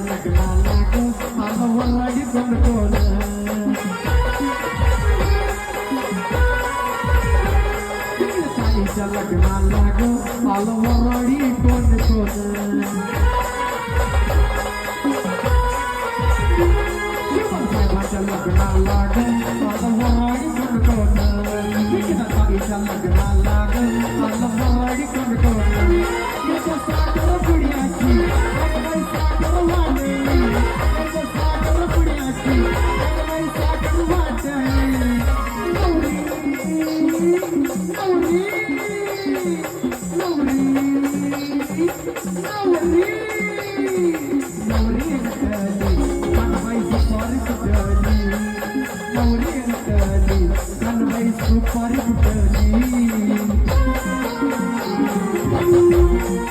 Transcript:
लग्नाला ग आलं वराडी कोण कोण साईच्या लग्नाला ग आलं वराडी कोण कोण शिवसाहेबाच्या लग्नाला ग आलं वराडी कोण कोण साईच्या लग्नाला ग आलं वराडी कोण कोण सागर पुण्याची सागर वाटे सागर पुण्याची सागर वाटे नवरी नवरी नवरी नवरी नवरी नटली कानबाई सुपारी फुटली नवरी नटली कानबाई सुपारी फुटली